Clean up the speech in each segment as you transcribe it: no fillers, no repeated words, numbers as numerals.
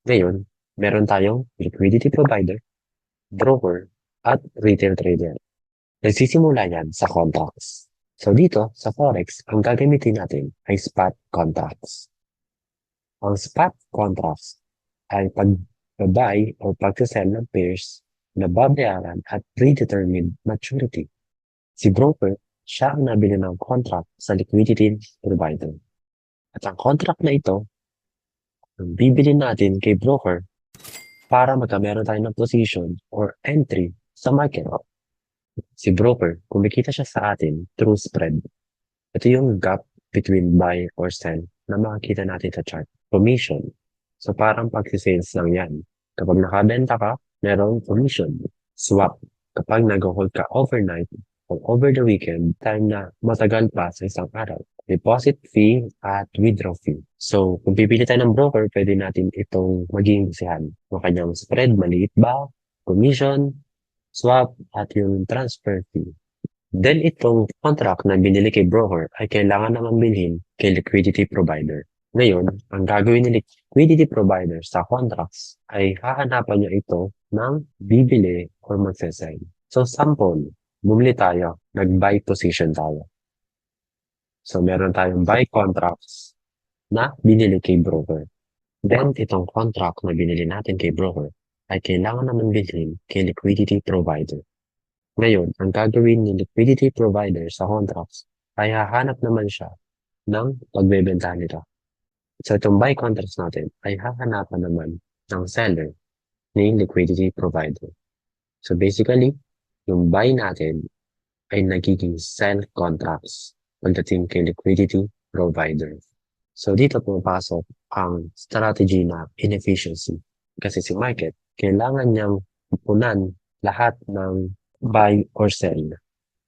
Ngayon, meron tayong liquidity provider, broker, at retail trader. Nagsisimula yan sa contracts. So dito, sa Forex, ang gagamitin natin ay spot contracts. Ang spot contracts ay pag-buy o pag-sell ng pairs na babayaran at predetermined maturity. Si broker, siya ang nabili ng contract sa liquidity provider. At ang contract na ito, ang bibili natin kay broker para magkameron tayo ng position or entry sa market. Si broker, kumikita siya sa atin through spread. Ito yung gap between buy or sell na makikita natin sa chart. Commission. So parang pag-sales lang yan. Kapag nakabenta ka, merong commission. Swap. Kapag nag-hold ka overnight or over the weekend, time na matagal pa sa isang araw. Deposit fee at withdraw fee. So, kung pipili tayo ng broker, pwede natin itong maging basihan. Yung kanyang spread, maliit ba? Commission, swap, at yung transfer fee. Then itong contract na binili kay broker ay kailangan naman bilhin kay liquidity provider. Ngayon, ang gagawin ni liquidity provider sa contracts ay hahanapan niya ito ng bibili or magsasell. So sample, bumili tayo, nag-buy position tayo. So meron tayong buy contracts na binili kay broker. Then itong contract na binili natin kay broker ay kailangan naman bilhin kay liquidity provider. Ngayon, ang gagawin ni liquidity provider sa contracts ay hahanap naman siya ng pagbebenta nito. So itong buy contracts natin ay hahanapan naman ng seller ni liquidity provider. So basically, yung buy natin ay nagiging sell contracts pagdating kay liquidity provider. So dito pumapasok ang strategy na inefficiency. Kasi si market, kailangan niyang punan lahat ng buy or sell.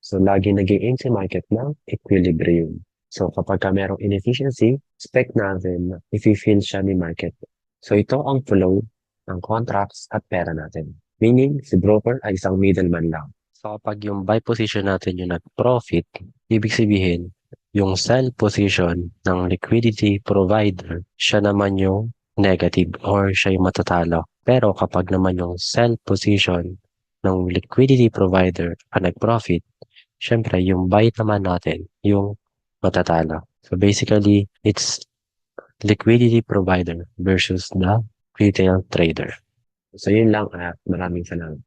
So lagi nag-i-aim si market ng equilibrium. So kapag ka merong inefficiency, expect natin na i-feel siya ni market. So ito ang flow ng contracts at pera natin. Meaning, si broker ay isang middleman lang. So kapag yung buy position natin yung nag-profit, ibig sabihin, yung sell position ng liquidity provider, siya naman yung negative or siya yung matatalo. Pero kapag naman yung sell position ng liquidity provider ang nag-profit, syempre yung buy naman natin yung matatalo. So basically, it's liquidity provider versus the retail trader. So yun lang at maraming salamat.